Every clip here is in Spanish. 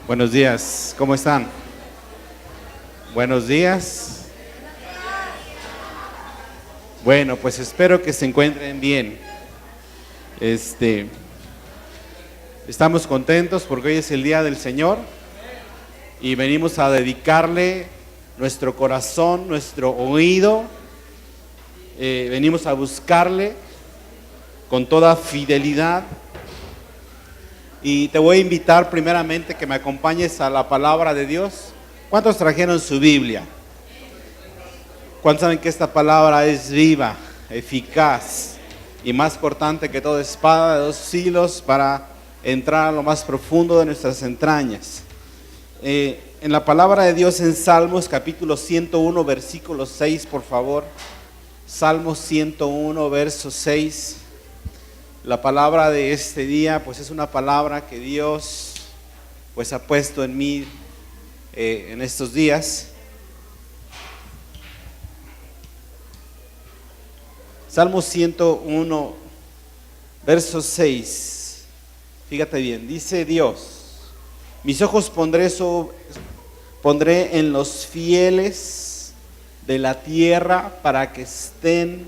Buenos días, ¿cómo están? Buenos días. Bueno, pues espero que se encuentren bien. Estamos contentos porque hoy es el día del Señor y venimos a dedicarle nuestro corazón, nuestro oído. Venimos a buscarle con toda fidelidad. Y te voy a invitar primeramente que me acompañes a la palabra de Dios. ¿Cuántos trajeron su Biblia? ¿Cuántos saben que esta palabra es viva, eficaz y más cortante que toda espada de dos filos para entrar a lo más profundo de nuestras entrañas? En la palabra de Dios en Salmos capítulo 101 versículo 6, por favor. Salmos 101 verso 6. La palabra de este día pues es una palabra que Dios pues ha puesto en mí en estos días. Salmo 101 verso 6. Fíjate bien, dice Dios: mis ojos pondré en los fieles de la tierra para que estén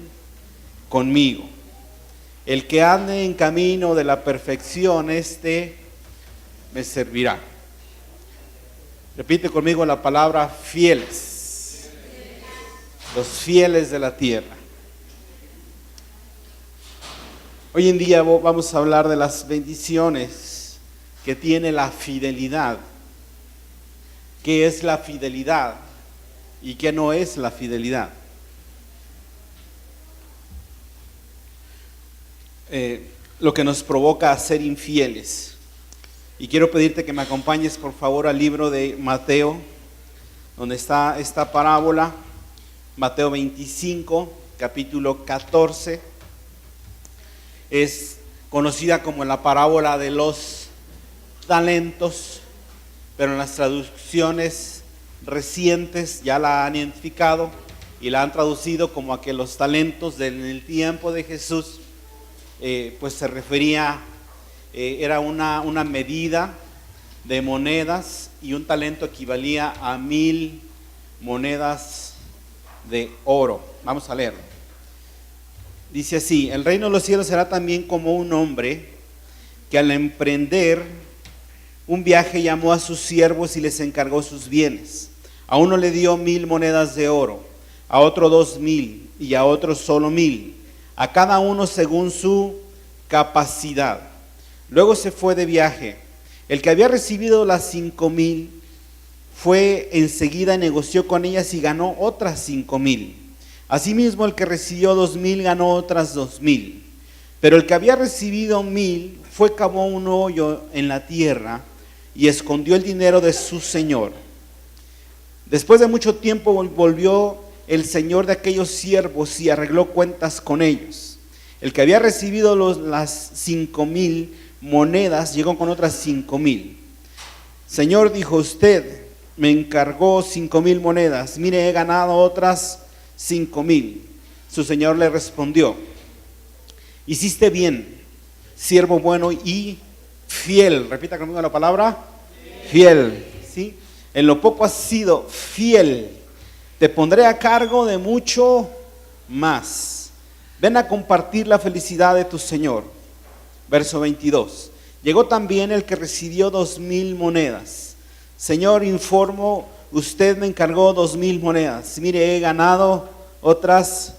conmigo. El que ande en camino de la perfección, me servirá. Repite conmigo la palabra fieles. Los fieles de la tierra. Hoy en día vamos a hablar de las bendiciones que tiene la fidelidad. ¿Qué es la fidelidad y qué no es la fidelidad? Lo que nos provoca a ser infieles. Y quiero pedirte que me acompañes por favor al libro de Mateo, donde está esta parábola, Mateo 25, capítulo 14. Es conocida como la parábola de los talentos, pero en las traducciones recientes ya la han identificado y la han traducido como a que los talentos en el tiempo de Jesús pues se refería, era una medida de monedas, y un talento equivalía a 1000 monedas de oro. Vamos a leerlo. Dice así: el reino de los cielos será también como un hombre que al emprender un viaje llamó a sus siervos y les encargó sus bienes. A uno le dio 1000 monedas de oro, a otro 2000 y a otro solo 1000. A cada uno según su capacidad. Luego se fue de viaje. El que había recibido las 5000 fue enseguida y negoció con ellas y ganó otras 5000. Asimismo el que recibió 2000 ganó otras 2000. Pero el que había recibido 1000 fue, cavó un hoyo en la tierra y escondió el dinero de su señor. Después de mucho tiempo volvió el señor de aquellos siervos y arregló cuentas con ellos. El que había recibido las 5000 monedas llegó con otras 5000. Señor, dijo, usted me encargó 5000 monedas, mire, he ganado otras 5000. Su señor le respondió: hiciste bien, siervo bueno y fiel. Repita conmigo la palabra fiel. ¿Sí? En lo poco has sido fiel, te pondré a cargo de mucho más. Ven a compartir la felicidad de tu Señor. Verso 22. Llegó también el que recibió 2000 monedas. Señor, informo, usted me encargó 2000 monedas. Mire, he ganado otras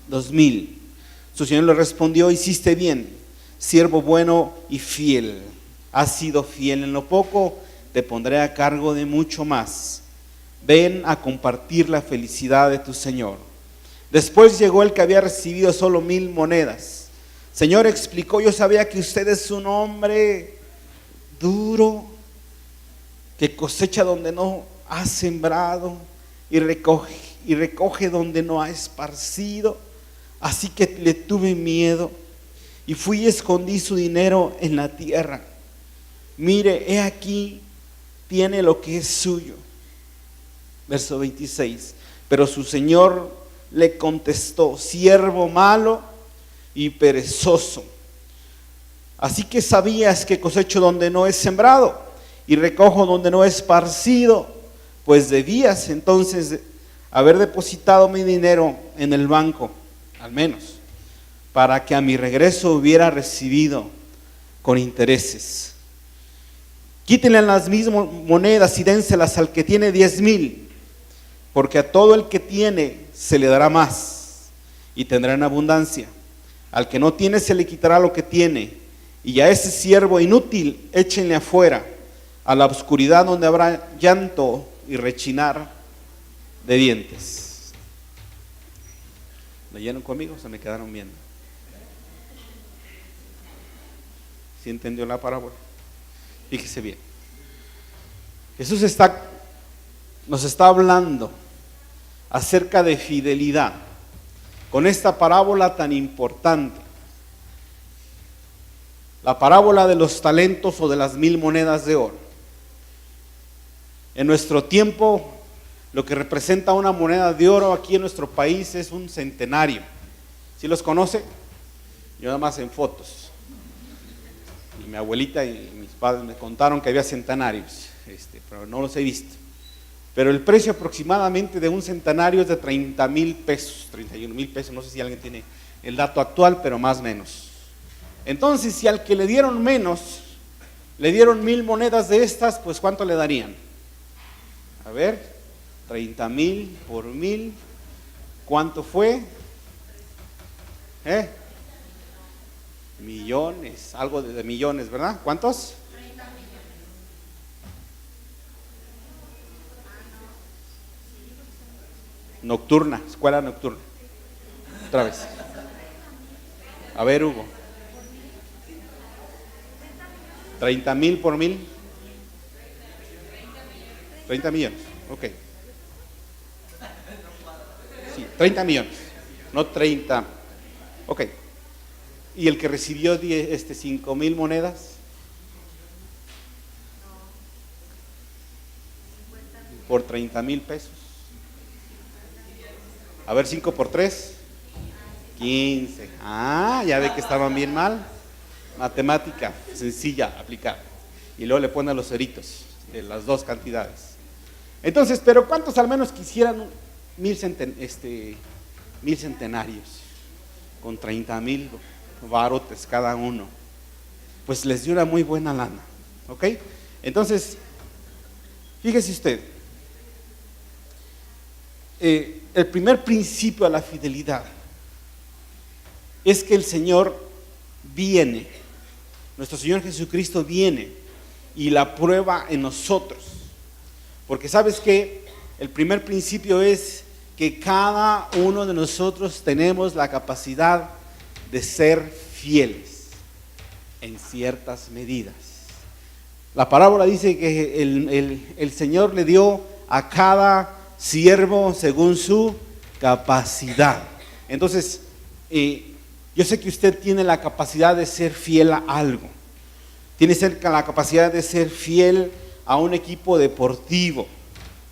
2000. Su Señor le respondió: hiciste bien, siervo bueno y fiel. Has sido fiel en lo poco, te pondré a cargo de mucho más. Ven a compartir la felicidad de tu Señor. Después llegó el que había recibido solo 1000 monedas. Señor, explicó, yo sabía que usted es un hombre duro, que cosecha donde no ha sembrado y recoge donde no ha esparcido. Así que le tuve miedo y fui y escondí su dinero en la tierra. Mire, he aquí, tiene lo que es suyo. Verso 26. Pero su señor le contestó: siervo malo y perezoso, así que sabías que cosecho donde no he sembrado y recojo donde no he esparcido, pues debías entonces haber depositado mi dinero en el banco, al menos, para que a mi regreso hubiera recibido con intereses. Quítenle las mismas monedas y dénselas al que tiene 10,000, porque a todo el que tiene se le dará más y tendrá en abundancia. Al que no tiene se le quitará lo que tiene, y a ese siervo inútil échenle afuera, a la oscuridad donde habrá llanto y rechinar de dientes. ¿Leyeron conmigo o se me quedaron viendo? ¿Sí entendió la parábola? Fíjese bien. Jesús nos está hablando acerca de fidelidad con esta parábola tan importante. La parábola de los talentos o de las 1,000 monedas de oro. En nuestro tiempo, lo que representa una moneda de oro aquí en nuestro país es un centenario. ¿Sí los conoce? Yo nada más en fotos. Y mi abuelita y mis padres me contaron que había centenarios, pero no los he visto. Pero el precio aproximadamente de un centenario es de 30,000 pesos, 31,000 pesos, no sé si alguien tiene el dato actual, pero más o menos. Entonces, si al que le dieron menos, le dieron 1,000 monedas de estas, pues ¿cuánto le darían? A ver, 30,000 por 1,000, ¿cuánto fue? Millones, algo de millones, ¿verdad? ¿Cuántos? 30 millones. Nocturna, escuela nocturna. Otra vez. A ver, Hugo. 30,000 por 1,000. 30 millones, ok. Sí, 30 millones, no 30. Ok. ¿Y el que recibió 5,000 monedas? Por 30,000 pesos. A ver, 5 por 3. 15. Ah, ya ve que estaban bien mal. Matemática sencilla, aplicada. Y luego le ponen los ceritos de las dos cantidades. Entonces, pero ¿cuántos al menos quisieran 1,000 centenarios? Con 30,000 barotes cada uno. Pues les dio una muy buena lana. ¿Ok? Entonces, fíjese usted. El primer principio a la fidelidad es que el Señor viene, nuestro Señor Jesucristo viene y la prueba en nosotros. Porque sabes que el primer principio es que cada uno de nosotros tenemos la capacidad de ser fieles en ciertas medidas. La parábola dice que el Señor le dio a cada siervo según su capacidad. Entonces, yo sé que usted tiene la capacidad de ser fiel a algo. Tiene la capacidad de ser fiel a un equipo deportivo,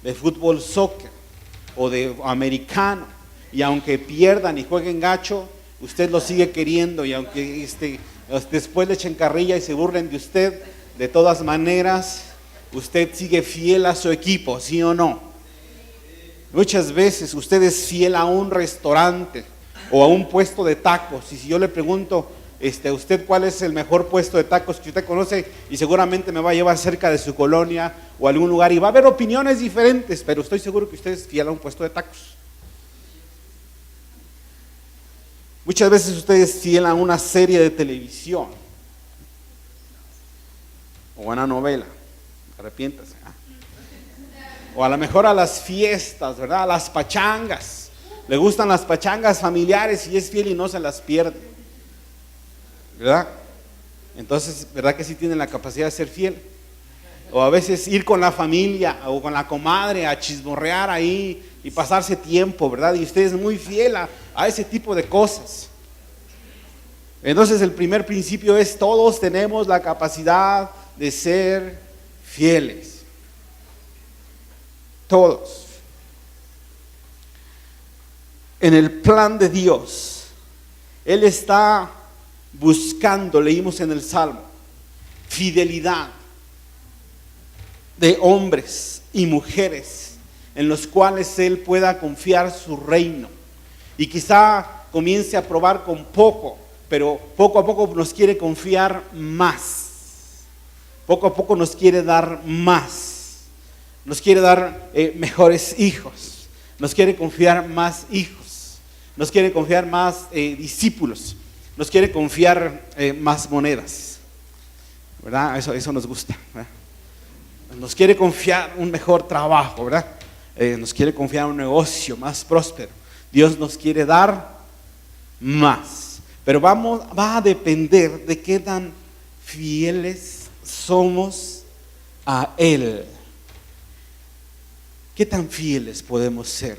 de fútbol, soccer o de americano. Y aunque pierdan y jueguen gacho, usted lo sigue queriendo. Y aunque después le echen carrilla y se burlen de usted, de todas maneras, usted sigue fiel a su equipo, ¿sí o no? Muchas veces usted es fiel a un restaurante o a un puesto de tacos. Y si yo le pregunto a usted cuál es el mejor puesto de tacos que usted conoce, y seguramente me va a llevar cerca de su colonia o algún lugar, y va a haber opiniones diferentes, pero estoy seguro que usted es fiel a un puesto de tacos. Muchas veces usted es fiel a una serie de televisión o a una novela. Arrepiéntase. O a lo mejor a las fiestas, ¿verdad? A las pachangas. Le gustan las pachangas familiares y es fiel y no se las pierde, ¿verdad? Entonces, ¿verdad que sí tienen la capacidad de ser fiel? O a veces ir con la familia o con la comadre a chismorrear ahí y pasarse tiempo, ¿verdad? Y usted es muy fiel a ese tipo de cosas. Entonces, el primer principio es: todos tenemos la capacidad de ser fieles. Todos. En el plan de Dios, Él está buscando, leímos en el Salmo, fidelidad. de hombres y mujeres en los cuales Él pueda confiar su reino. Y quizá comience a probar con poco, pero poco a poco nos quiere confiar más. Poco a poco nos quiere dar más. Nos quiere dar mejores hijos. Nos quiere confiar más hijos. Nos quiere confiar más discípulos. Nos quiere confiar más monedas. ¿Verdad? Eso nos gusta, ¿verdad? Nos quiere confiar un mejor trabajo, ¿verdad? Nos quiere confiar un negocio más próspero. Dios nos quiere dar más. Pero va a depender de qué tan fieles somos a Él. ¿Qué tan fieles podemos ser?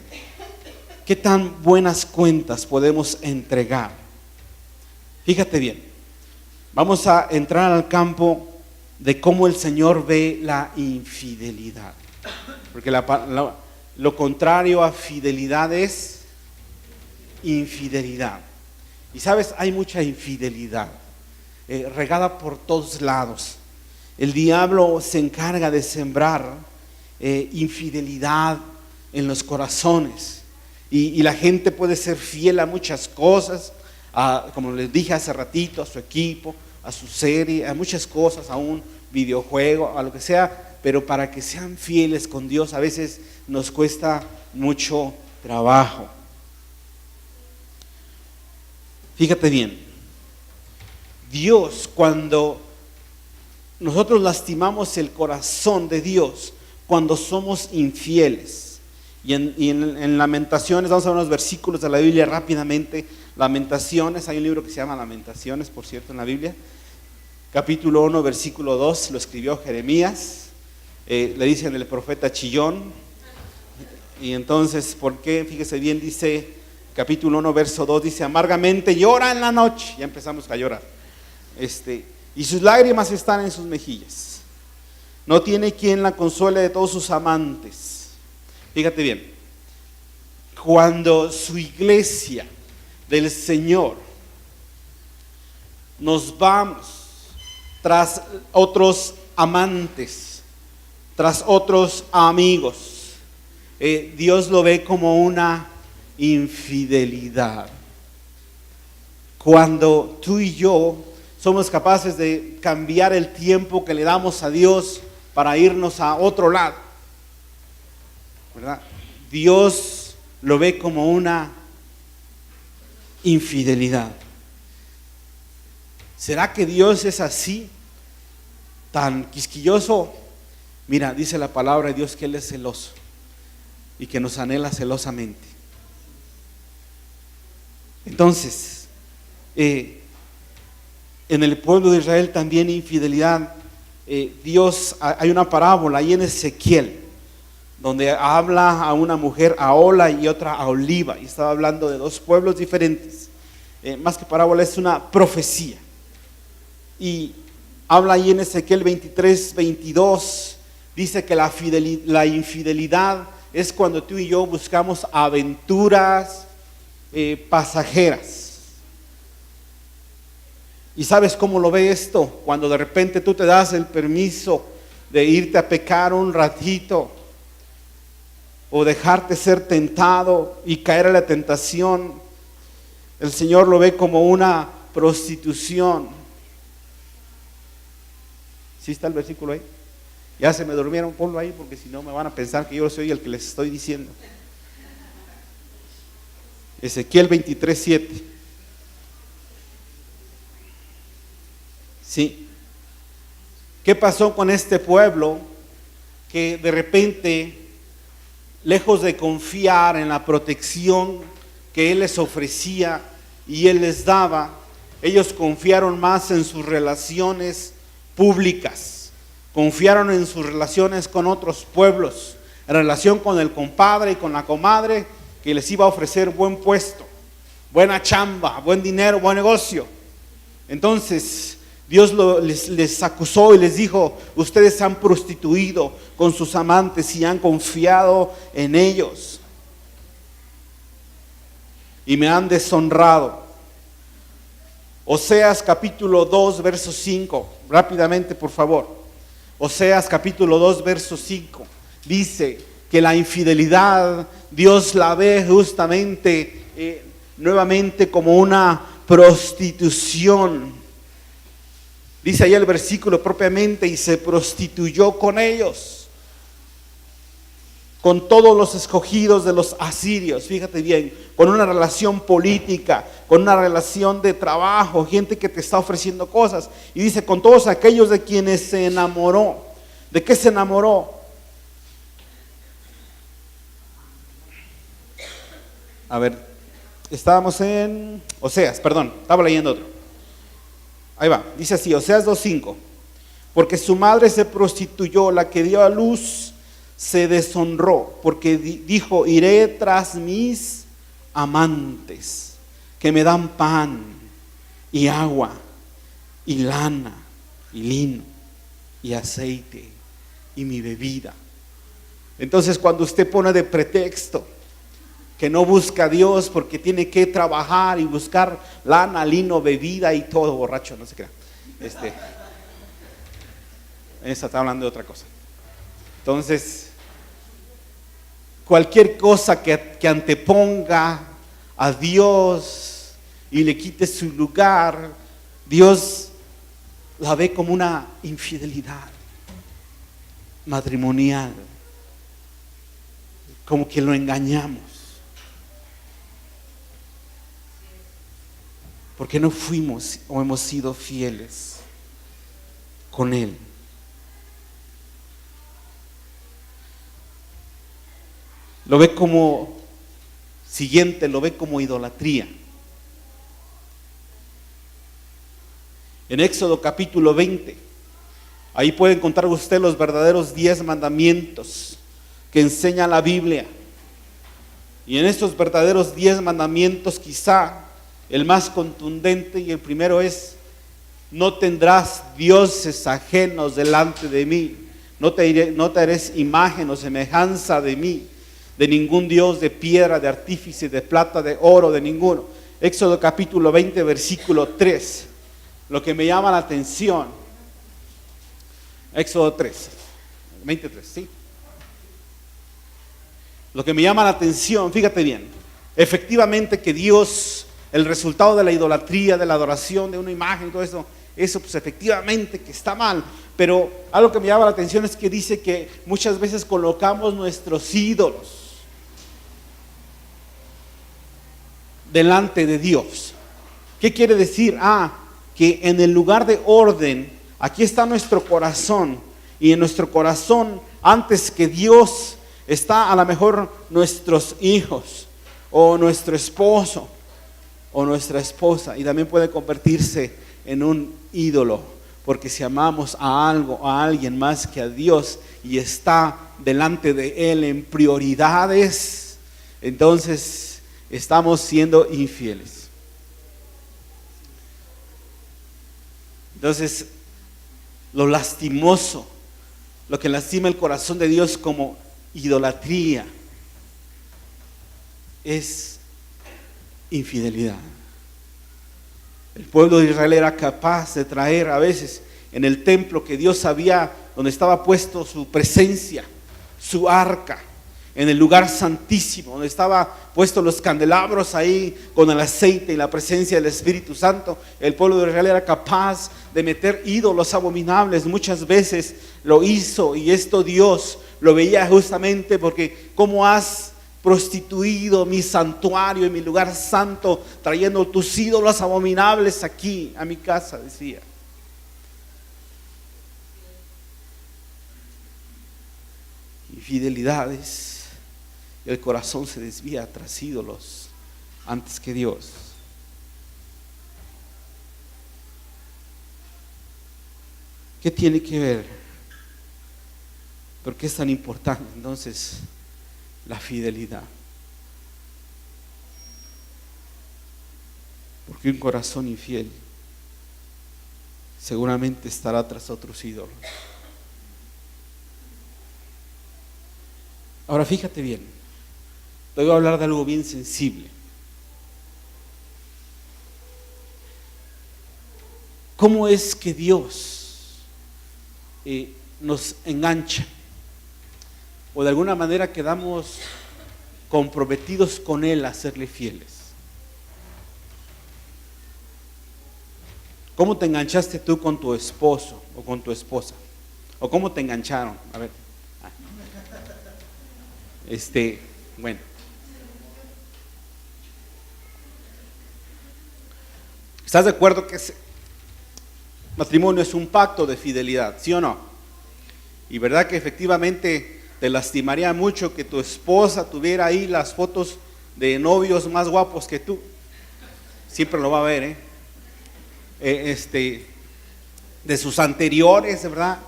¿Qué tan buenas cuentas podemos entregar? Fíjate bien, vamos a entrar al campo de cómo el Señor ve la infidelidad. Porque lo contrario a fidelidad es infidelidad. Y sabes, hay mucha infidelidad regada por todos lados. El diablo se encarga de sembrar infidelidad en los corazones. Y la gente puede ser fiel a muchas cosas, como les dije hace ratito, a su equipo, a su serie, a muchas cosas, a un videojuego, a lo que sea, pero para que sean fieles con Dios a veces nos cuesta mucho trabajo. Fíjate bien, Dios, cuando nosotros lastimamos el corazón de Dios, cuando somos infieles, y en Lamentaciones, vamos a ver unos versículos de la Biblia rápidamente. Lamentaciones, hay un libro que se llama Lamentaciones, por cierto, en la Biblia. Capítulo 1, versículo 2, lo escribió Jeremías. Le dicen el profeta chillón. Y entonces, ¿por qué? Fíjese bien, dice, capítulo 1, verso 2, dice, amargamente llora en la noche. Ya empezamos a llorar. Y sus lágrimas están en sus mejillas. No tiene quien la consuele de todos sus amantes. Fíjate bien, cuando su iglesia del Señor nos vamos tras otros amantes, tras otros amigos, Dios lo ve como una infidelidad. Cuando tú y yo somos capaces de cambiar el tiempo que le damos a Dios para irnos a otro lado, ¿verdad? Dios lo ve como una infidelidad. ¿Será que Dios es así, tan quisquilloso? Mira, dice la palabra de Dios que Él es celoso y que nos anhela celosamente. Entonces, en el pueblo de Israel también infidelidad. Dios, hay una parábola ahí en Ezequiel, donde habla a una mujer, a Ola, y otra a Oliva, y estaba hablando de dos pueblos diferentes. Más que parábola, es una profecía. Y habla ahí en Ezequiel 23, 22, dice que la infidelidad es cuando tú y yo buscamos aventuras pasajeras. ¿Y sabes cómo lo ve esto? Cuando de repente tú te das el permiso de irte a pecar un ratito, o dejarte ser tentado y caer a la tentación. El Señor lo ve como una prostitución. ¿Sí está el versículo ahí? Ya se me durmieron, ponlo ahí, porque si no me van a pensar que yo soy el que les estoy diciendo. Ezequiel 23, 7. Sí. ¿Qué pasó con este pueblo que de repente, lejos de confiar en la protección que Él les ofrecía y Él les daba, ellos confiaron más en sus relaciones públicas, confiaron en sus relaciones con otros pueblos, en relación con el compadre y con la comadre que les iba a ofrecer buen puesto, buena chamba, buen dinero, buen negocio. Entonces Dios les acusó y les dijo: ustedes se han prostituido con sus amantes y han confiado en ellos y me han deshonrado. Oseas capítulo 2 verso 5, rápidamente por favor. Oseas capítulo 2, verso 5, dice que la infidelidad Dios la ve justamente nuevamente como una prostitución. Dice ahí el versículo propiamente, y se prostituyó con ellos, con todos los escogidos de los asirios. Fíjate bien, con una relación política, con una relación de trabajo, gente que te está ofreciendo cosas. Y dice, con todos aquellos de quienes se enamoró. ¿De qué se enamoró? A ver, estábamos en Oseas, perdón, estaba leyendo otro. Ahí va, dice así, Oseas 2:5. Porque su madre se prostituyó, la que dio a luz se deshonró, porque dijo, iré tras mis amantes, que me dan pan y agua y lana y lino y aceite y mi bebida. Entonces, cuando usted pone de pretexto que no busca a Dios porque tiene que trabajar y buscar lana, lino, bebida y todo, borracho, no se crea. Esa está hablando de otra cosa. Entonces, cualquier cosa que anteponga a Dios y le quite su lugar, Dios la ve como una infidelidad matrimonial, como que lo engañamos, porque no fuimos o hemos sido fieles con Él. Lo ve como lo ve como idolatría. En Éxodo capítulo 20, ahí puede encontrar usted los verdaderos 10 mandamientos que enseña la Biblia. Y en estos verdaderos 10 mandamientos, quizá el más contundente y el primero es: no tendrás dioses ajenos delante de mí, no te harás imagen o semejanza de mí, de ningún dios, de piedra, de artífice, de plata, de oro, de ninguno. Éxodo capítulo 20, versículo 3. Lo que me llama la atención, Éxodo 3, 23, ¿sí? Lo que me llama la atención, fíjate bien, efectivamente que Dios, el resultado de la idolatría, de la adoración de una imagen, todo eso pues efectivamente que está mal. Pero algo que me llama la atención es que dice que muchas veces colocamos nuestros ídolos delante de Dios. ¿Qué quiere decir? Que en el lugar de orden, aquí está nuestro corazón, y en nuestro corazón, antes que Dios, está a lo mejor nuestros hijos, o nuestro esposo, o nuestra esposa, y también puede convertirse en un ídolo, porque si amamos a algo, a alguien más que a Dios, y está delante de Él en prioridades, entonces estamos siendo infieles. Entonces, lo lastimoso, lo que lastima el corazón de Dios como idolatría, es infidelidad. El pueblo de Israel era capaz de traer a veces en el templo que Dios había, donde estaba puesto su presencia, su arca, en el lugar santísimo, donde estaba puestos los candelabros ahí con el aceite y la presencia del Espíritu Santo. El pueblo de Israel era capaz de meter ídolos abominables. Muchas veces lo hizo, y esto Dios lo veía justamente porque ¿cómo has prostituido mi santuario y mi lugar santo, trayendo tus ídolos abominables aquí a mi casa? Decía. Infidelidades. El corazón se desvía tras ídolos antes que Dios. ¿Qué tiene que ver? ¿Por qué es tan importante entonces la fidelidad? Porque un corazón infiel seguramente estará tras otros ídolos. Ahora fíjate bien, te voy a hablar de algo bien sensible. ¿Cómo es que Dios nos enganchan o de alguna manera quedamos comprometidos con Él a serle fieles. ¿Cómo te enganchaste tú con tu esposo o con tu esposa? ¿O cómo te engancharon? A ver. Bueno. ¿Estás de acuerdo que ese matrimonio es un pacto de fidelidad, sí o no? Y verdad que efectivamente te lastimaría mucho que tu esposa tuviera ahí las fotos de novios más guapos que tú. Siempre lo va a ver, de sus anteriores, ¿verdad?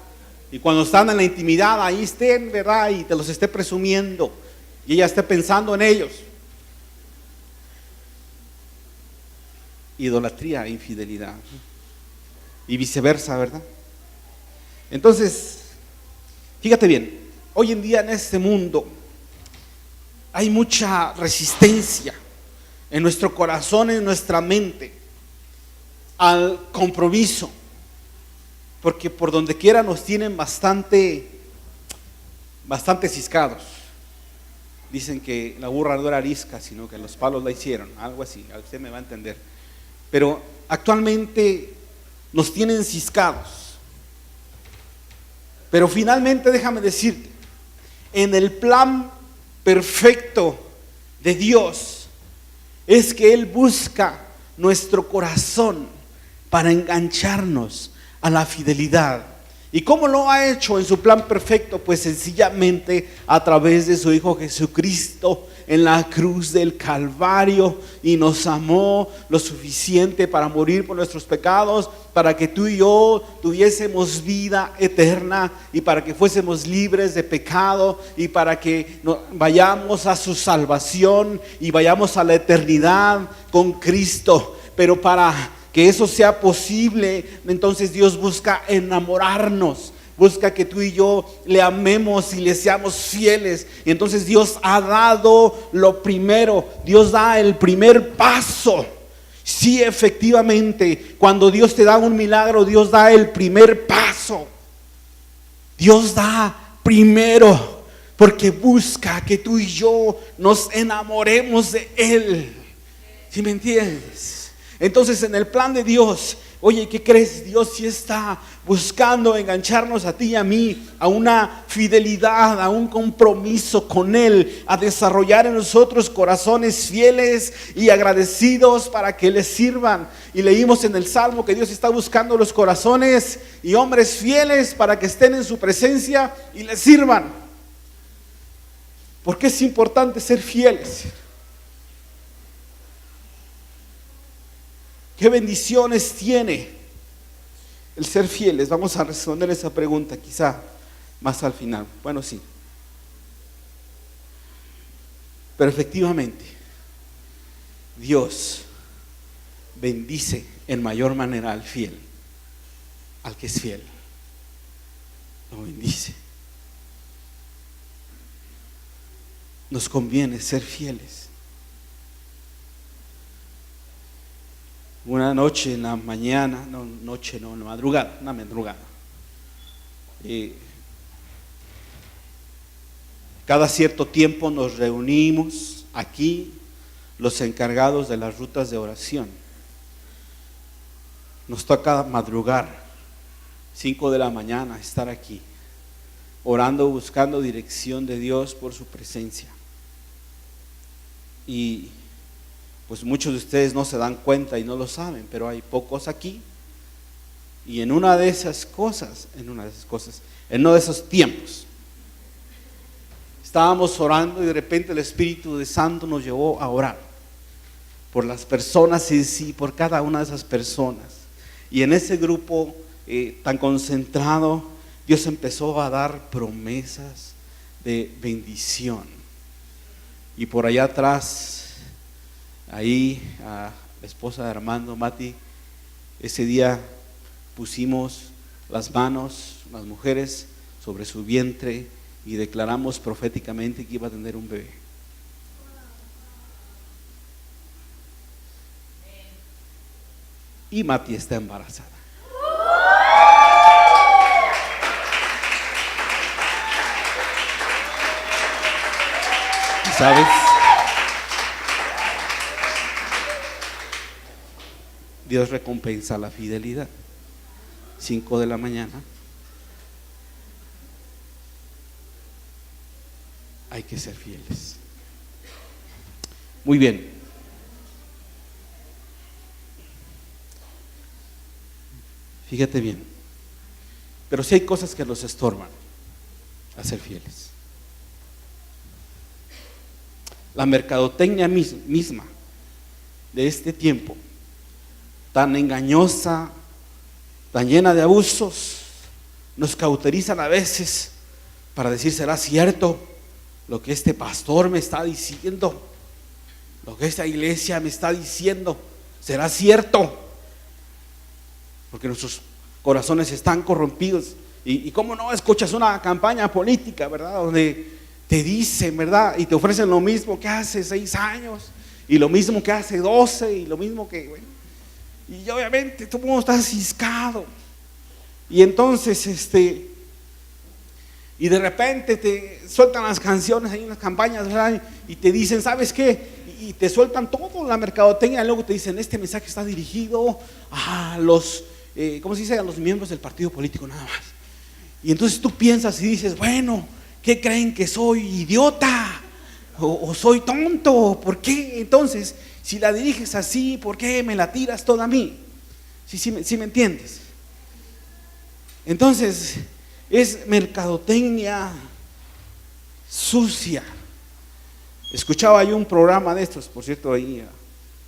Y cuando están en la intimidad, ahí estén, ¿verdad? Y te los esté presumiendo y ella esté pensando en ellos. Idolatría e infidelidad. Y viceversa, ¿verdad? Entonces, fíjate bien, hoy en día en este mundo hay mucha resistencia en nuestro corazón, en nuestra mente, al compromiso, porque por donde quiera nos tienen bastante ciscados. Dicen que la burra no era arisca, sino que los palos la hicieron, algo así, usted me va a entender. Pero actualmente nos tienen ciscados. Pero finalmente déjame decirte, en el plan perfecto de Dios es que Él busca nuestro corazón para engancharnos a la fidelidad. ¿Y cómo lo ha hecho en su plan perfecto? Pues sencillamente a través de su Hijo Jesucristo en la cruz del Calvario, y nos amó lo suficiente para morir por nuestros pecados, para que tú y yo tuviésemos vida eterna y para que fuésemos libres de pecado y para que vayamos a su salvación y vayamos a la eternidad con Cristo. Pero para que eso sea posible, entonces Dios busca enamorarnos, busca que tú y yo le amemos y le seamos fieles. Y entonces Dios ha dado lo primero, Dios da el primer paso. Sí, efectivamente, cuando Dios te da un milagro, Dios da el primer paso. Dios da primero, porque busca que tú y yo nos enamoremos de Él. ¿Sí me entiendes? Entonces en el plan de Dios, oye, ¿qué crees? Dios sí está buscando engancharnos a ti y a mí a una fidelidad, a un compromiso con Él, a desarrollar en nosotros corazones fieles y agradecidos para que le sirvan. Y leímos en el Salmo que Dios está buscando los corazones y hombres fieles para que estén en su presencia y le sirvan. ¿Por qué es importante ser fieles? ¿Qué bendiciones tiene el ser fieles? Vamos a responder esa pregunta quizá más al final. Bueno, sí. Pero efectivamente, Dios bendice en mayor manera al fiel, al que es fiel. Lo bendice. Nos conviene ser fieles. Una noche en la mañana, en la madrugada, una madrugada. Cada cierto tiempo nos reunimos aquí, los encargados de las rutas de oración. Nos toca madrugar, 5 de la mañana, estar aquí, orando, buscando dirección de Dios por su presencia. Y pues muchos de ustedes no se dan cuenta y no lo saben, pero hay pocos aquí. Y en uno de esos tiempos, estábamos orando y de repente el Espíritu Santo nos llevó a orar por las personas en sí, por cada una de esas personas. Y en ese grupo tan concentrado, Dios empezó a dar promesas de bendición. Y por allá atrás, ahí a la esposa de Armando, Mati, ese día pusimos las manos, las mujeres, sobre su vientre y declaramos proféticamente que iba a tener un bebé. Y Mati está embarazada. ¿Sabes? Dios recompensa la fidelidad. 5 de la mañana. Hay que ser fieles. Muy bien. Fíjate bien. Pero sí hay cosas que nos estorban a ser fieles. La mercadotecnia misma de este tiempo, tan engañosa, tan llena de abusos, nos cauterizan a veces para decir: ¿será cierto lo que este pastor me está diciendo? Lo que esta iglesia me está diciendo, ¿será cierto? Porque nuestros corazones están corrompidos. Y cómo no escuchas una campaña política, ¿verdad? Donde te dicen, ¿verdad? Y te ofrecen lo mismo que hace 6 años, y lo mismo que hace 12, y lo mismo que, bueno, y obviamente todo el mundo está ciscado. Y entonces, y de repente te sueltan las canciones ahí en las campañas, ¿verdad? Y te dicen: ¿sabes qué? Y te sueltan todo la mercadotecnia, y luego te dicen: este mensaje está dirigido a los, ¿cómo se dice? A los miembros del partido político nada más. Y entonces tú piensas y dices: bueno, ¿qué creen? ¿Que soy idiota? ¿O soy tonto? ¿Por qué? Entonces, si la diriges así, ¿por qué me la tiras toda a mí? ¿Sí me entiendes? Entonces, es mercadotecnia sucia. Escuchaba yo un programa de estos, por cierto, ahí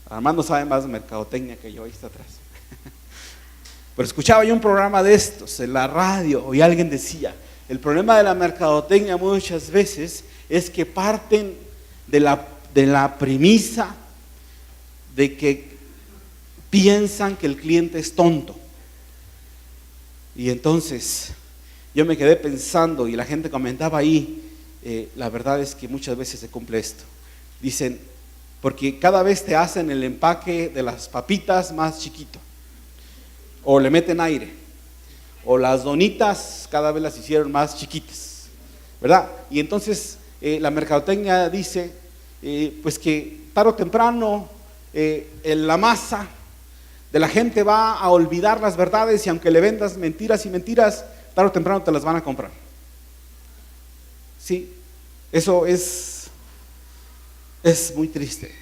Armando sabe más de mercadotecnia que yo, ahí está atrás. Pero escuchaba yo un programa de estos en la radio, y alguien decía: el problema de la mercadotecnia muchas veces es que parten de la premisa de que piensan que el cliente es tonto. Y entonces yo me quedé pensando, y la gente comentaba ahí, la verdad es que muchas veces se cumple esto. Dicen: porque cada vez te hacen el empaque de las papitas más chiquito, o le meten aire, o las donitas cada vez las hicieron más chiquitas, ¿verdad? Y entonces la mercadotecnia dice pues que tarde o temprano la masa de la gente va a olvidar las verdades, y aunque le vendas mentiras y mentiras, tarde o temprano te las van a comprar. Sí, eso es muy triste.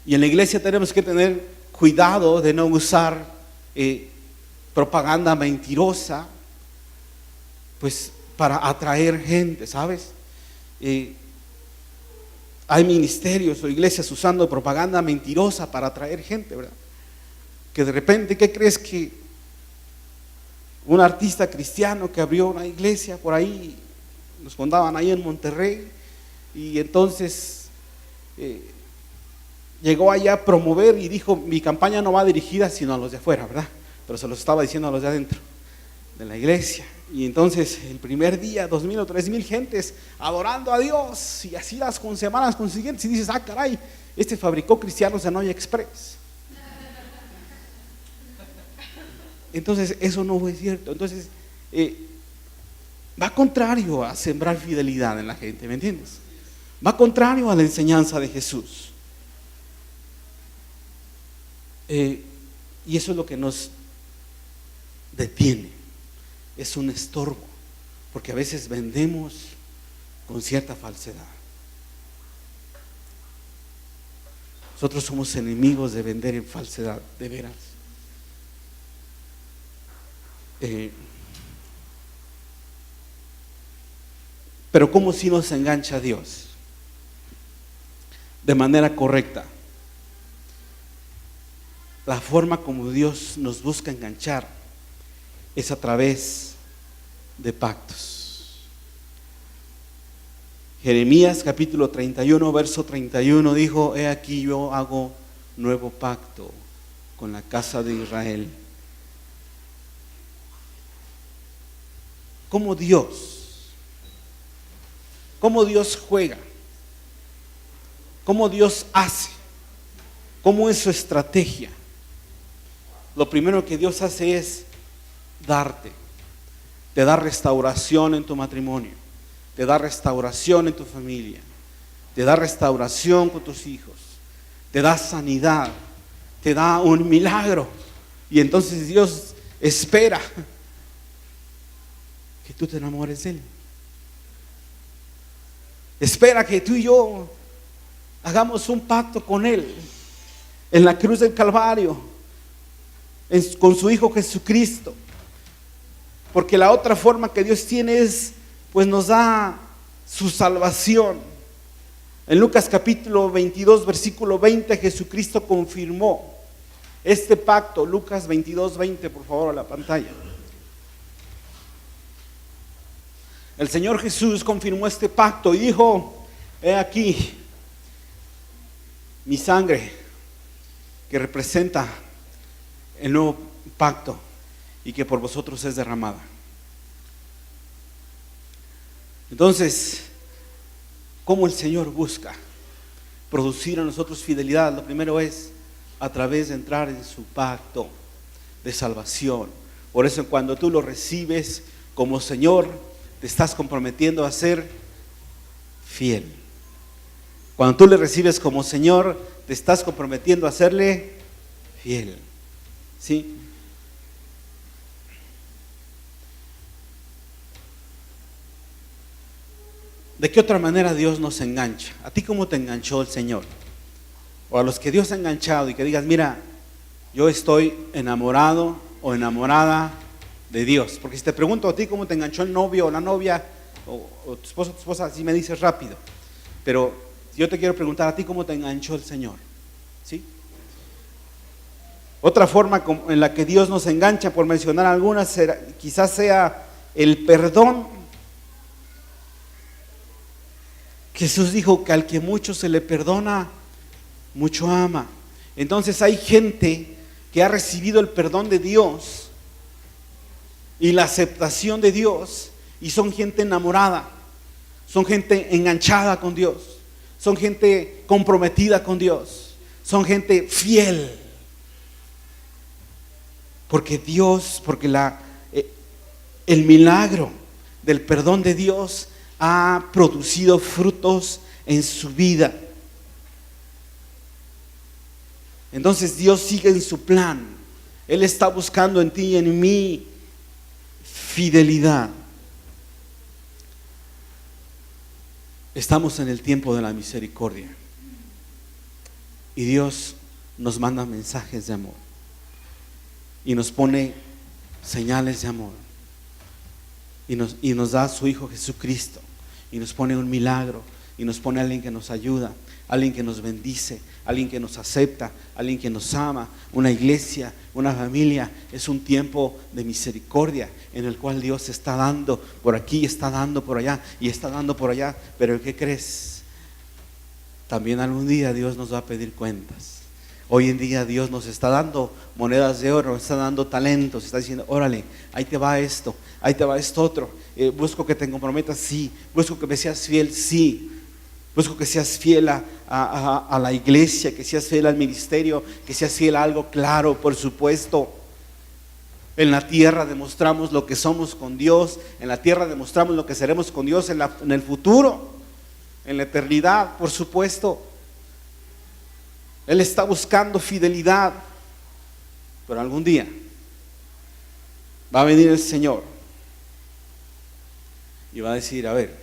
Y en la iglesia tenemos que tener cuidado de no usar propaganda mentirosa, pues para atraer gente, ¿sabes? Hay ministerios o iglesias usando propaganda mentirosa para atraer gente, ¿verdad? Que de repente, ¿qué crees? Que un artista cristiano que abrió una iglesia por ahí, nos contaban ahí en Monterrey, y entonces llegó allá a promover y dijo: mi campaña no va dirigida sino a los de afuera, ¿verdad? Pero se los estaba diciendo a los de adentro de la iglesia. Y entonces el primer día 2,000 o 3,000 gentes adorando a Dios, y así las semanas consiguientes, y dices: ah, caray, este fabricó cristianos en Noya Express. Entonces eso no fue cierto. Entonces va contrario a sembrar fidelidad en la gente, ¿me entiendes? Va contrario a la enseñanza de Jesús. Y eso es lo que nos detiene, es un estorbo, porque a veces vendemos con cierta falsedad. Nosotros somos enemigos de vender en falsedad, de veras. Pero ¿cómo si nos engancha a Dios de manera correcta? La forma como Dios nos busca enganchar es a través de pactos. Jeremías capítulo 31, verso 31 dijo: he aquí yo hago nuevo pacto con la casa de Israel. ¿Cómo Dios juega? ¿Cómo Dios hace? ¿Cómo es su estrategia? Lo primero que Dios hace es darte, te da restauración en tu matrimonio, te da restauración en tu familia, te da restauración con tus hijos, te da sanidad, te da un milagro. Y entonces Dios espera que tú te enamores de Él. Espera que tú y yo hagamos un pacto con Él en la cruz del Calvario, con su Hijo Jesucristo. Porque la otra forma que Dios tiene es, pues nos da su salvación. En Lucas capítulo 22, versículo 20, Jesucristo confirmó este pacto. Lucas 22, 20, por favor, a la pantalla. El Señor Jesús confirmó este pacto y dijo: he aquí mi sangre que representa el nuevo pacto y que por vosotros es derramada. Entonces, ¿cómo el Señor busca producir a nosotros fidelidad? Lo primero es a través de entrar en su pacto de salvación. Por eso cuando tú lo recibes como Señor, te estás comprometiendo a ser fiel. Cuando tú le recibes como Señor, te estás comprometiendo a serle fiel. ¿Sí? ¿De qué otra manera Dios nos engancha? ¿A ti cómo te enganchó el Señor? O a los que Dios ha enganchado y que digas: mira, yo estoy enamorado o enamorada de Dios. Porque si te pregunto a ti cómo te enganchó el novio o la novia, o tu esposa, así me dices rápido. Pero yo te quiero preguntar a ti cómo te enganchó el Señor. ¿Sí? Otra forma en la que Dios nos engancha, por mencionar algunas, quizás sea el perdón. Jesús dijo que al que mucho se le perdona, mucho ama. Entonces hay gente que ha recibido el perdón de Dios y la aceptación de Dios, y son gente enamorada, son gente enganchada con Dios, son gente comprometida con Dios, son gente fiel. Porque Dios, el milagro del perdón de Dios ha producido frutos en su vida. Entonces Dios sigue en su plan. Él está buscando en ti y en mí fidelidad. Estamos en el tiempo de la misericordia y Dios nos manda mensajes de amor y nos pone señales de amor y nos da a su Hijo Jesucristo y nos pone un milagro y nos pone a alguien que nos ayuda, alguien que nos bendice, alguien que nos acepta, alguien que nos ama, una iglesia, una familia. Es un tiempo de misericordia en el cual Dios está dando por aquí, está dando por allá y está dando por allá. Pero ¿qué crees? También algún día Dios nos va a pedir cuentas. Hoy en día Dios nos está dando monedas de oro, nos está dando talentos, está diciendo: órale, ahí te va esto, ahí te va esto otro. Busco que te comprometas, sí. Busco que me seas fiel, sí. Busco que seas fiel a la iglesia, que seas fiel al ministerio, que seas fiel a algo claro, por supuesto. En la tierra demostramos lo que somos con Dios, en la tierra demostramos lo que seremos con Dios en el futuro, en la eternidad, por supuesto. Él está buscando fidelidad, pero algún día va a venir el Señor y va a decir: a ver,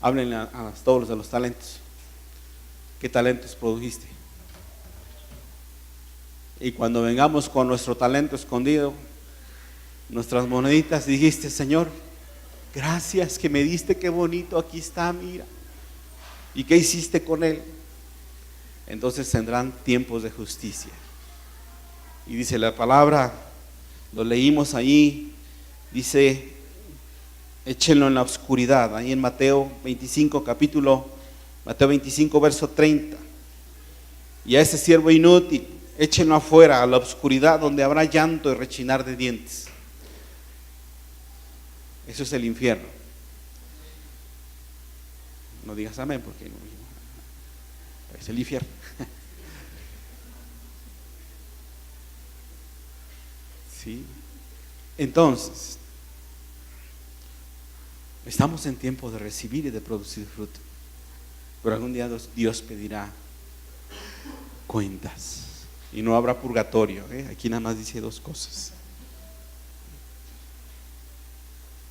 háblenle a todos los de los talentos. ¿Qué talentos produjiste? Y cuando vengamos con nuestro talento escondido, nuestras moneditas, dijiste: Señor, gracias que me diste, qué bonito, aquí está, mira. ¿Y qué hiciste con él? Entonces tendrán tiempos de justicia. Y dice la palabra, lo leímos ahí, dice: échenlo en la oscuridad, ahí en Mateo 25, verso 30. Y a ese siervo inútil, échenlo afuera, a la oscuridad, donde habrá llanto y rechinar de dientes. Eso es el infierno. No digas amén, porque es el infierno. ¿Sí? Entonces, Estamos en tiempo de recibir y de producir fruto. Pero algún día Dios pedirá cuentas. Y no habrá purgatorio. Aquí nada más dice dos cosas.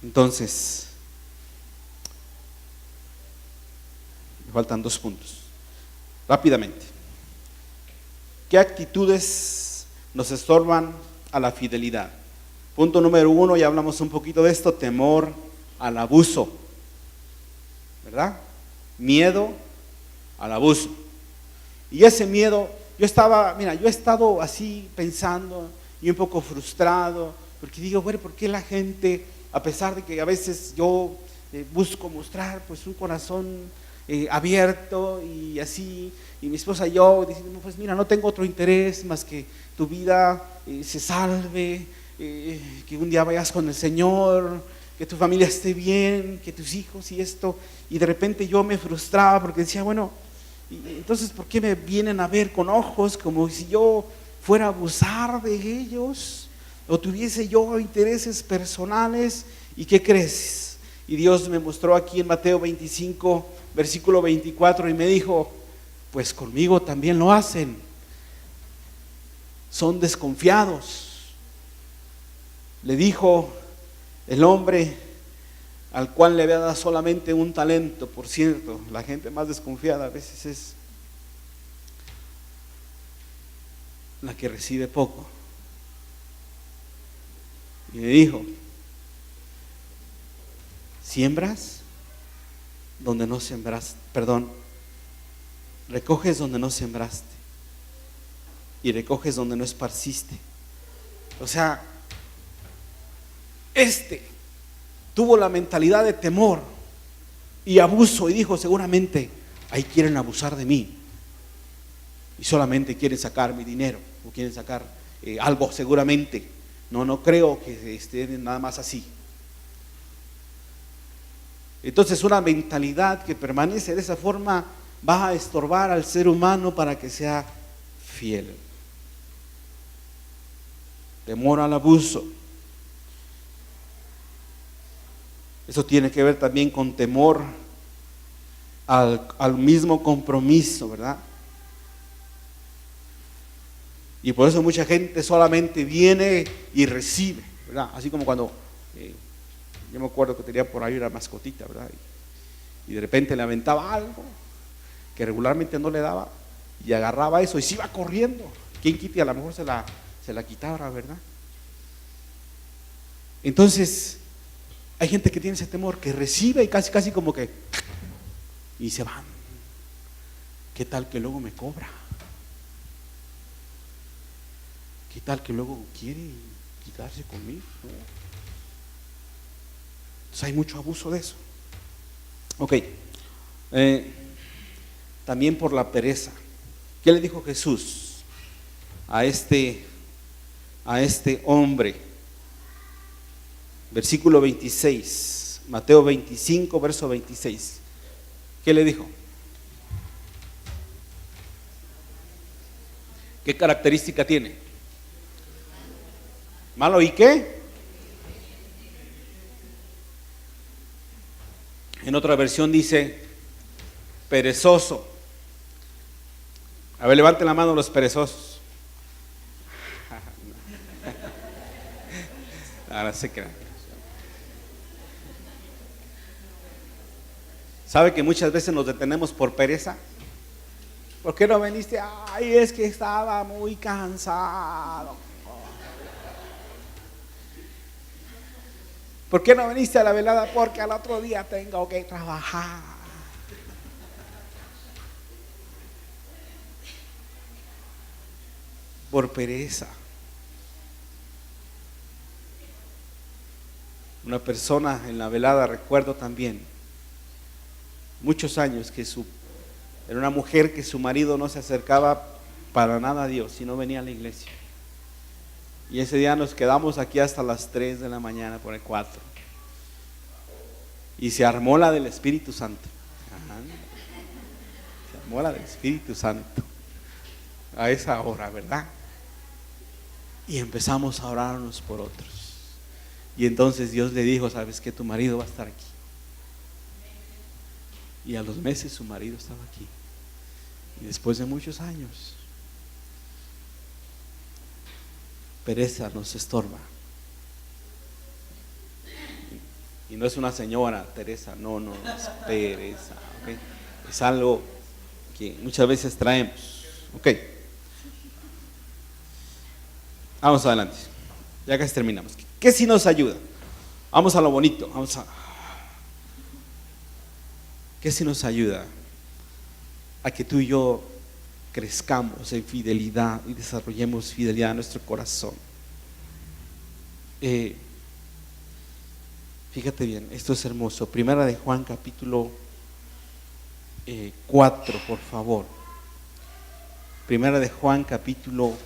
Entonces, me faltan 2 puntos. Rápidamente. ¿Qué actitudes nos estorban a la fidelidad? Punto número 1, ya hablamos un poquito de esto: temor al abuso, ¿verdad? Miedo al abuso. Y ese miedo, yo he estado así pensando y un poco frustrado, porque digo, bueno, ¿por qué la gente, a pesar de que a veces yo busco mostrar pues un corazón abierto y así, y mi esposa y yo decimos, pues mira, no tengo otro interés más que tu vida se salve, que un día vayas con el Señor, que tu familia esté bien, que tus hijos y esto, y de repente yo me frustraba porque decía, bueno, entonces ¿por qué me vienen a ver con ojos como si yo fuera a abusar de ellos o tuviese yo intereses personales? ¿Y qué crees? Y Dios me mostró aquí en Mateo 25 versículo 24 y me dijo, pues conmigo también lo hacen, son desconfiados. Le dijo el hombre al cual le había dado solamente un talento. Por cierto, la gente más desconfiada a veces es la que recibe poco. Y le dijo, siembras donde no sembraste, recoges donde no sembraste y recoges donde no esparciste. O sea, tuvo la mentalidad de temor y abuso y dijo, seguramente ahí quieren abusar de mí y solamente quieren sacar mi dinero o quieren sacar algo, seguramente. No creo que estén nada más así. Entonces una mentalidad que permanece de esa forma va a estorbar al ser humano para que sea fiel. Temor al abuso. Eso tiene que ver también con temor al mismo compromiso, ¿verdad? Y por eso mucha gente solamente viene y recibe, ¿verdad? Así como cuando, yo me acuerdo que tenía por ahí una mascotita, ¿verdad? Y de repente le aventaba algo que regularmente no le daba y agarraba eso y se iba corriendo. ¿Quién quite? A lo mejor se la quitaba, ¿verdad? Entonces, hay gente que tiene ese temor, que recibe y casi como que y se van. ¿Qué tal que luego me cobra? ¿Qué tal que luego quiere quitarse conmigo? Entonces hay mucho abuso de eso. Ok. También por la pereza. ¿Qué le dijo Jesús a este hombre? Versículo 26, Mateo 25, verso 26. ¿Qué le dijo? ¿Qué característica tiene? ¿Malo y qué? En otra versión dice perezoso. A ver, levanten la mano los perezosos. Ahora se crean. ¿Sabe que muchas veces nos detenemos por pereza? ¿Por qué no viniste? Ay, es que estaba muy cansado. ¿Por qué no viniste a la velada? Porque al otro día tengo que trabajar. Por pereza. Una persona en la velada, recuerdo también, muchos años, que era una mujer que su marido no se acercaba para nada a Dios y no venía a la iglesia. Y ese día nos quedamos aquí hasta las 3 de la mañana, por el 4. Y se armó la del Espíritu Santo. Ajá. Se armó la del Espíritu Santo a esa hora, ¿verdad? Y empezamos a orar unos por otros. Y entonces Dios le dijo, sabes que tu marido va a estar aquí. Y a los meses su marido estaba aquí. Y después de muchos años, pereza nos estorba. Y no es una señora Teresa, no, es pereza, ¿okay? Es algo que muchas veces traemos, ¿ok? Vamos adelante, ya casi terminamos. ¿Qué sí nos ayuda? Vamos a lo bonito, ¿qué sí nos ayuda a que tú y yo crezcamos en fidelidad y desarrollemos fidelidad en nuestro corazón? Fíjate bien, esto es hermoso. Primera de Juan capítulo 4, por favor. Primera de Juan capítulo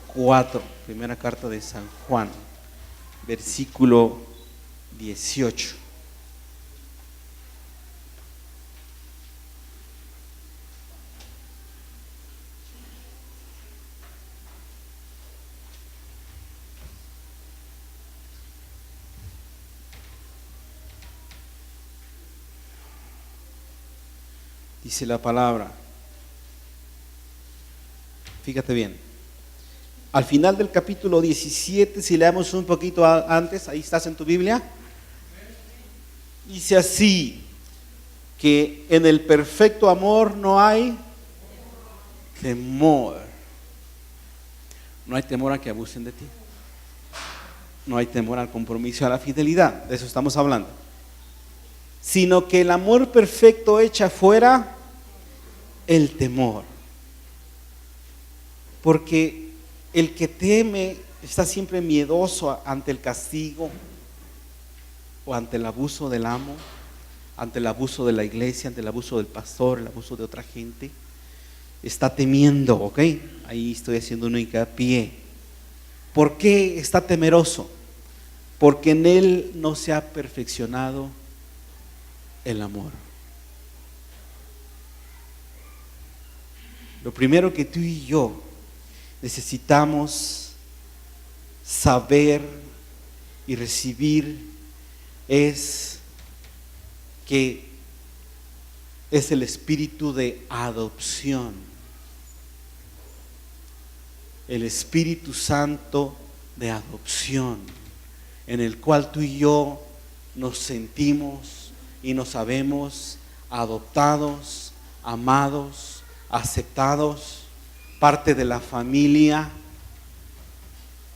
4, primera carta de San Juan, versículo 18. Dice la palabra, fíjate bien, al final del capítulo 17, si leemos un poquito antes, ahí estás en tu Biblia, dice así, que en el perfecto amor no hay temor. No hay temor a que abusen de ti. No hay temor al compromiso, a la fidelidad, de eso estamos hablando. Sino que el amor perfecto echa fuera el temor. Porque el que teme está siempre miedoso ante el castigo o ante el abuso del amo, ante el abuso de la iglesia, ante el abuso del pastor, el abuso de otra gente. Está temiendo, ¿ok? Ahí estoy haciendo un hincapié. ¿Por qué está temeroso? Porque en él no se ha perfeccionado el amor. Lo primero que tú y yo necesitamos saber y recibir es que es el espíritu de adopción, el Espíritu Santo de adopción, en el cual tú y yo nos sentimos y nos sabemos adoptados, amados, aceptados, parte de la familia,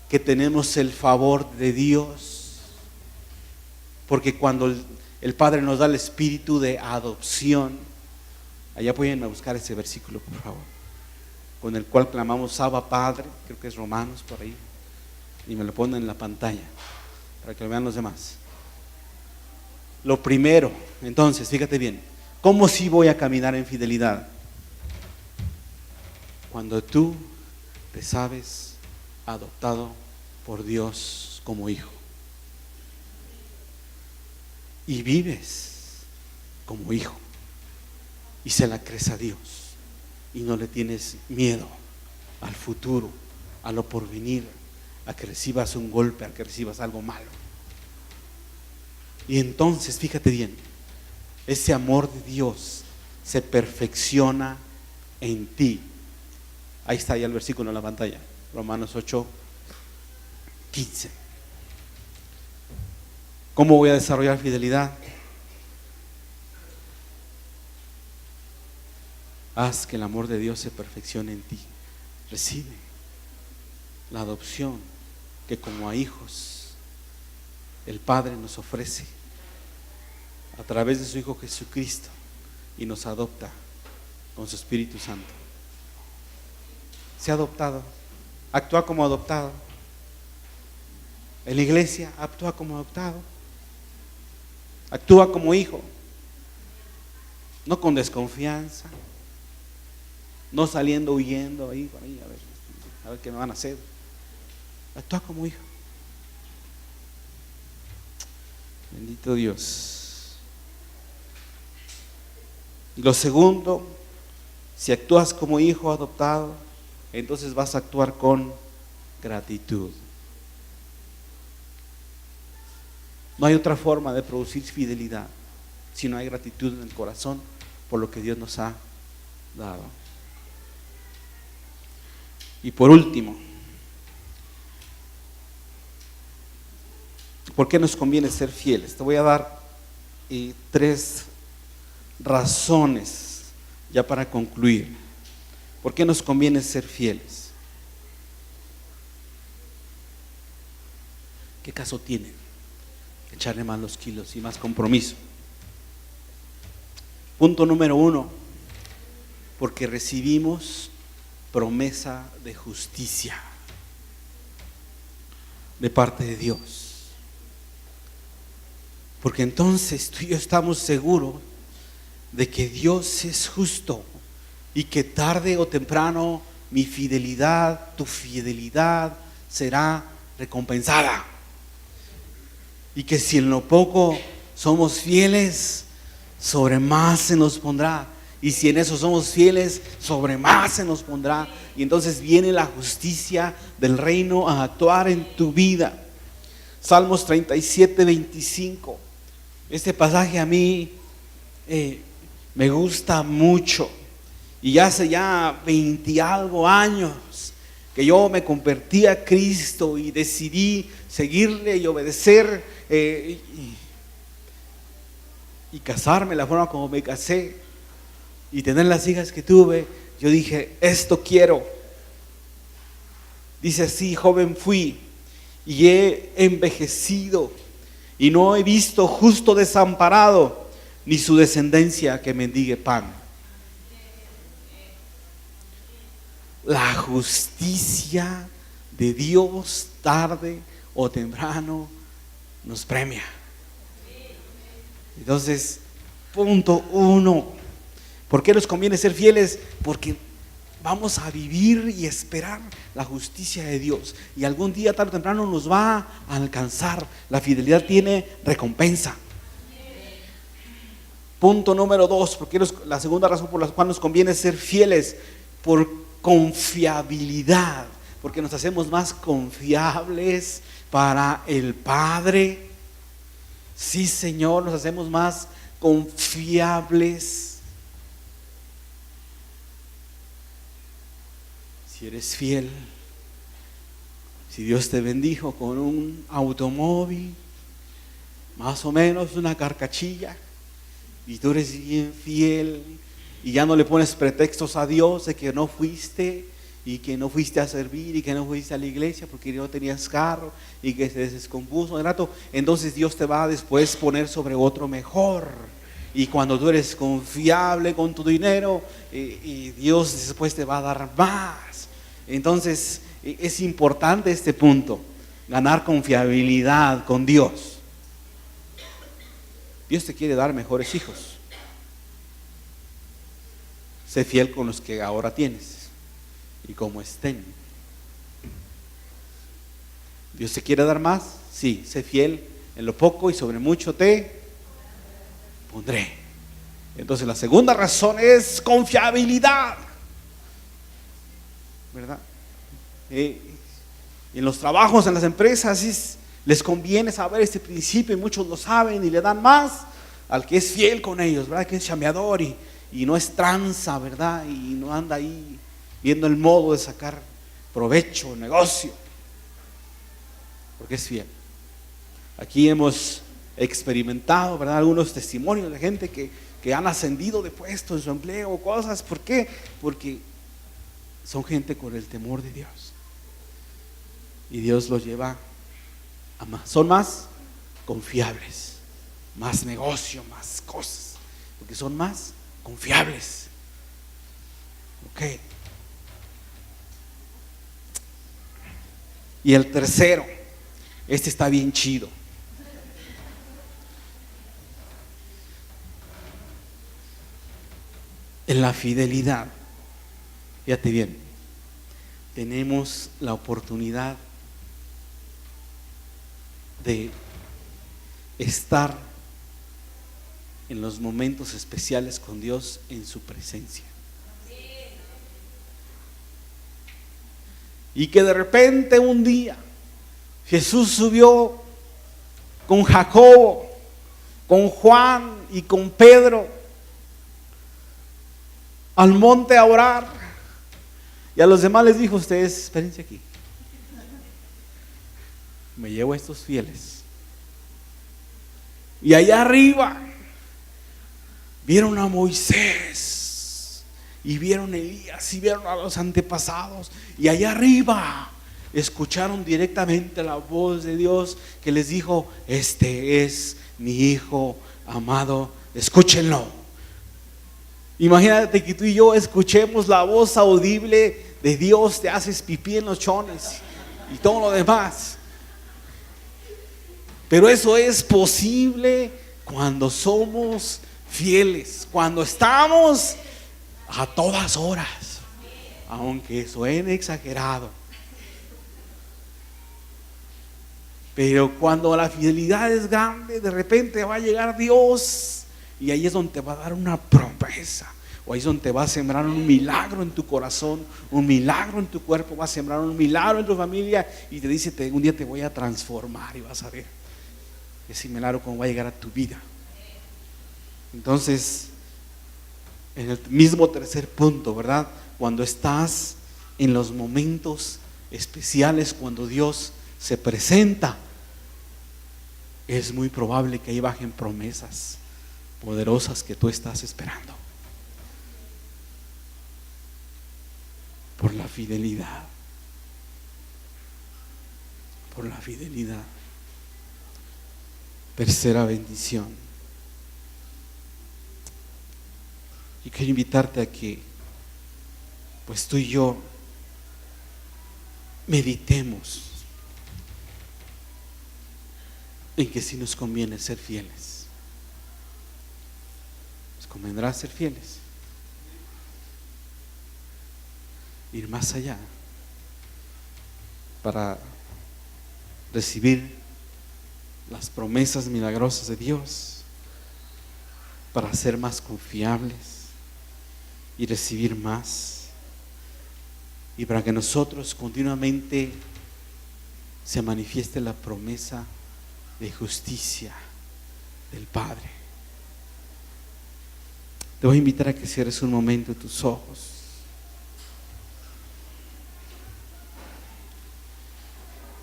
que tenemos el favor de Dios, porque cuando el Padre nos da el espíritu de adopción, allá pueden buscar ese versículo, por favor, con el cual clamamos Abba Padre, creo que es Romanos por ahí, y me lo ponen en la pantalla para que lo vean los demás. Lo primero, entonces, fíjate bien, ¿cómo sí voy a caminar en fidelidad? Cuando tú te sabes adoptado por Dios como hijo y vives como hijo y se la crees a Dios y no le tienes miedo al futuro, a lo porvenir, a que recibas un golpe, a que recibas algo malo. Y entonces, fíjate bien, ese amor de Dios se perfecciona en ti. Ahí está ya el versículo en la pantalla, Romanos 8:15. ¿Cómo voy a desarrollar fidelidad? Haz que el amor de Dios se perfeccione en ti. Recibe la adopción que como a hijos el Padre nos ofrece a través de su Hijo Jesucristo y nos adopta con su Espíritu Santo. Sea adoptado, actúa como adoptado. En la iglesia actúa como adoptado, actúa como hijo, no con desconfianza, no saliendo huyendo ahí, a ver qué me van a hacer. Actúa como hijo. Bendito Dios. Y lo segundo, si actúas como hijo adoptado, entonces vas a actuar con gratitud. No hay otra forma de producir fidelidad si no hay gratitud en el corazón por lo que Dios nos ha dado. Y por último, ¿por qué nos conviene ser fieles? Te voy a dar 3 razones ya para concluir. ¿Por qué nos conviene ser fieles? ¿Qué caso tiene echarle más los kilos y más compromiso? Punto número 1, porque recibimos promesa de justicia de parte de Dios. Porque entonces tú y yo estamos seguros de que Dios es justo y que tarde o temprano mi fidelidad, tu fidelidad será recompensada. Y que si en lo poco somos fieles, sobre más se nos pondrá. Y si en eso somos fieles, sobre más se nos pondrá. Y entonces viene la justicia del reino a actuar en tu vida. Salmos 37, 25. Este pasaje a mí me gusta mucho. Y hace ya 20 y algo años que yo me convertí a Cristo y decidí seguirle y obedecer y casarme la forma como me casé y tener las hijas que tuve. Yo dije, esto quiero. Dice así: joven fui y he envejecido y no he visto justo desamparado, ni su descendencia que mendigue pan. La justicia de Dios tarde o temprano nos premia. Entonces, punto 1, ¿por qué nos conviene ser fieles? Porque vamos a vivir y esperar la justicia de Dios, y algún día tarde o temprano nos va a alcanzar. La fidelidad tiene recompensa. Punto número 2, porque la segunda razón por la cual nos conviene ser fieles, por confiabilidad, porque nos hacemos más confiables para el Padre. Sí, Señor, nos hacemos más confiables. Si eres fiel, si Dios te bendijo con un automóvil, más o menos una carcachilla, y tú eres bien fiel y ya no le pones pretextos a Dios de que no fuiste y que no fuiste a servir y que no fuiste a la iglesia porque no tenías carro y que se descompuso de rato, entonces Dios te va a después poner sobre otro mejor. Y cuando tú eres confiable con tu dinero, y Dios después te va a dar más. Entonces es importante este punto, ganar confiabilidad con Dios. Dios te quiere dar mejores hijos. Sé fiel con los que ahora tienes y como estén. Dios te quiere dar más, sí, sé fiel en lo poco y sobre mucho te pondré. Entonces la segunda razón es confiabilidad, ¿verdad? En los trabajos, en las empresas, les conviene saber este principio, y muchos lo saben y le dan más al que es fiel con ellos, ¿verdad? Que es chambeador y no es tranza, ¿verdad? Y no anda ahí viendo el modo de sacar provecho, negocio, porque es fiel. Aquí hemos experimentado, ¿verdad?, algunos testimonios de gente que han ascendido de puesto en su empleo, cosas. ¿Por qué? Porque son gente con el temor de Dios, y Dios los lleva a más, son más confiables, más negocio, más cosas, porque son más confiables. Ok. Y el tercero, este está bien chido. En la fidelidad, fíjate bien, tenemos la oportunidad de estar en los momentos especiales con Dios en su presencia. Y que de repente un día Jesús subió con Jacobo con Juan y con Pedro al monte a orar. Y a los demás les dijo: ustedes espérense aquí, me llevo a estos fieles. Y allá arriba vieron a Moisés y vieron a Elías y vieron a los antepasados, y allá arriba escucharon directamente la voz de Dios que les dijo: este es mi hijo amado, escúchenlo. Imagínate que tú y yo escuchemos la voz audible de Dios, te haces pipí en los chones y todo lo demás. Pero eso es posible cuando somos fieles, cuando estamos a todas horas, aunque suene exagerado. Pero cuando la fidelidad es grande, de repente va a llegar Dios, y ahí es donde te va a dar una promesa, o ahí es donde te va a sembrar un milagro en tu corazón, un milagro en tu cuerpo, va a sembrar un milagro en tu familia, y te dice: un día te voy a transformar, y vas a ver ese milagro cómo va a llegar a tu vida. Entonces, en el mismo tercer punto, ¿verdad? Cuando estás en los momentos especiales, cuando Dios se presenta, es muy probable que ahí bajen promesas poderosas que tú estás esperando. Por la fidelidad. Por la fidelidad. Tercera bendición. Y quiero invitarte a que, pues tú y yo meditemos en que sí nos conviene ser fieles. Nos convendrá ser fieles, ir más allá para recibir las promesas milagrosas de Dios, para ser más confiables y recibir más, y para que nosotros continuamente se manifieste la promesa de justicia del Padre. Te voy a invitar a que cierres un momento tus ojos.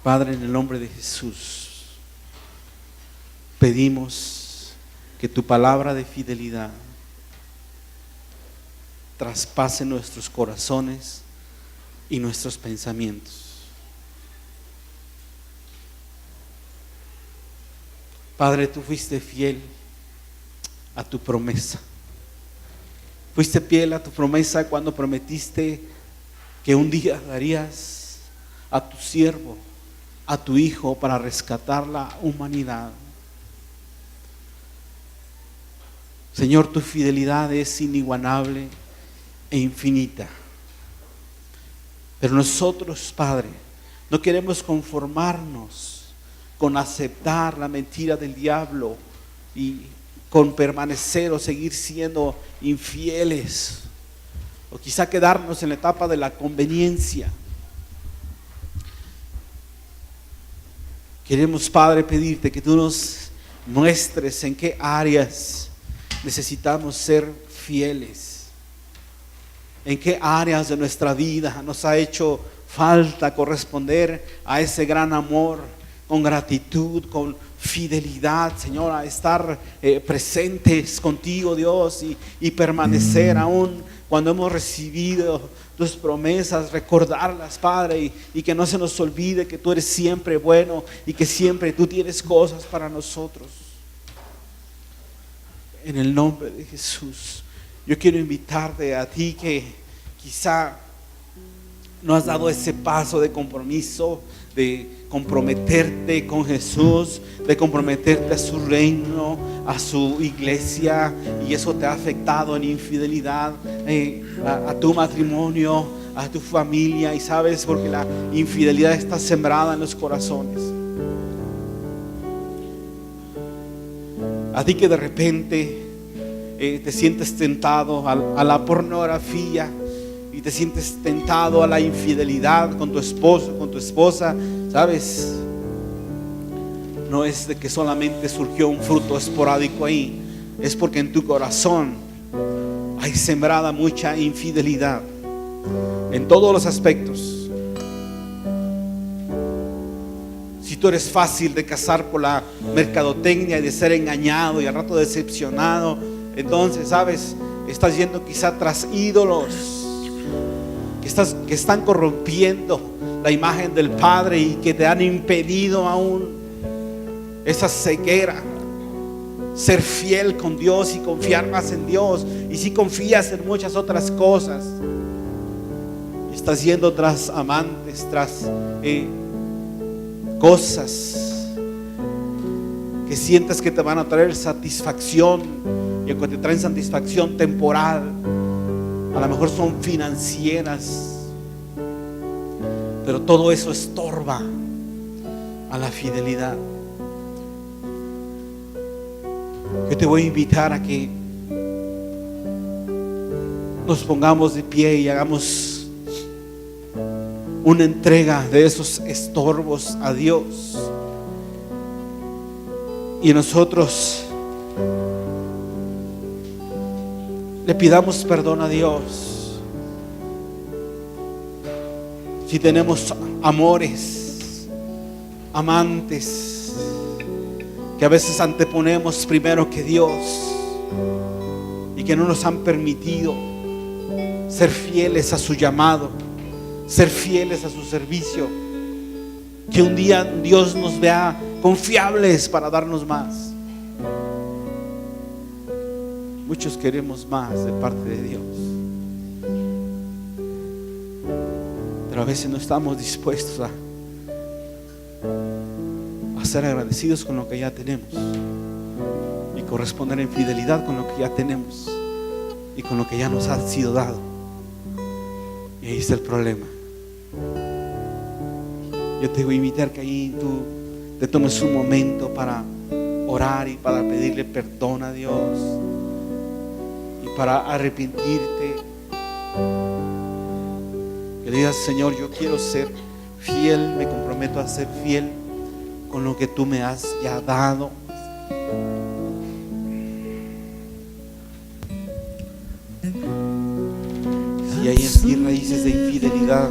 Padre, en el nombre de Jesús, pedimos que tu palabra de fidelidad traspase nuestros corazones y nuestros pensamientos. Padre, tú fuiste fiel a tu promesa. Fuiste fiel a tu promesa cuando prometiste que un día darías a tu siervo, a tu hijo, para rescatar la humanidad. Señor, tu fidelidad es inigualable e infinita. Pero nosotros, Padre, no queremos conformarnos con aceptar la mentira del diablo y con permanecer o seguir siendo infieles, o quizá quedarnos en la etapa de la conveniencia. Queremos, Padre, pedirte que tú nos muestres en qué áreas necesitamos ser fieles, en qué áreas de nuestra vida nos ha hecho falta corresponder a ese gran amor, con gratitud, con fidelidad, Señor, a estar presentes contigo, Dios, y permanecer aún cuando hemos recibido tus promesas, recordarlas, Padre, y que no se nos olvide que tú eres siempre bueno y que siempre tú tienes cosas para nosotros. En el nombre de Jesús, yo quiero invitarte a ti que quizá no has dado ese paso de compromiso, de comprometerte con Jesús, de comprometerte a su reino, a su iglesia, y eso te ha afectado en infidelidad, a tu matrimonio, a tu familia, y sabes, porque la infidelidad está sembrada en los corazones. A ti que de repente te sientes tentado a la pornografía, y te sientes tentado a la infidelidad con tu esposo, con tu esposa, ¿sabes? no es de que solamente surgió un fruto esporádico ahí, es porque en tu corazón hay sembrada mucha infidelidad en todos los aspectos. Si tú eres fácil de cazar por la mercadotecnia y de ser engañado y al rato decepcionado, entonces, ¿sabes? Estás yendo quizá tras ídolos que están corrompiendo la imagen del Padre y que te han impedido aún esa ceguera, ser fiel con Dios y confiar más en Dios. Y si confías en muchas otras cosas, estás yendo tras amantes, tras cosas que sientes que te van a traer satisfacción, y aunque te traen satisfacción temporal, a lo mejor son financieras, pero todo eso estorba a la fidelidad. Yo te voy a invitar a que nos pongamos de pie y hagamos una entrega de esos estorbos a Dios, y nosotros le pidamos perdón a Dios si tenemos amores, amantes que a veces anteponemos primero que Dios y que no nos han permitido ser fieles a su llamado, ser fieles a su servicio. Que un día Dios nos vea confiables para darnos más. Muchos queremos más de parte de Dios, pero a veces no estamos dispuestos a ser agradecidos con lo que ya tenemos y corresponder en fidelidad con lo que ya tenemos y con lo que ya nos ha sido dado. Y ahí está el problema. Yo te voy a invitar que ahí tú te tomes un momento para orar y para pedirle perdón a Dios y para arrepentirte. Que le digas: Señor, yo quiero ser fiel, me comprometo a ser fiel con lo que tú me has ya dado. Si hay en ti raíces de infidelidad,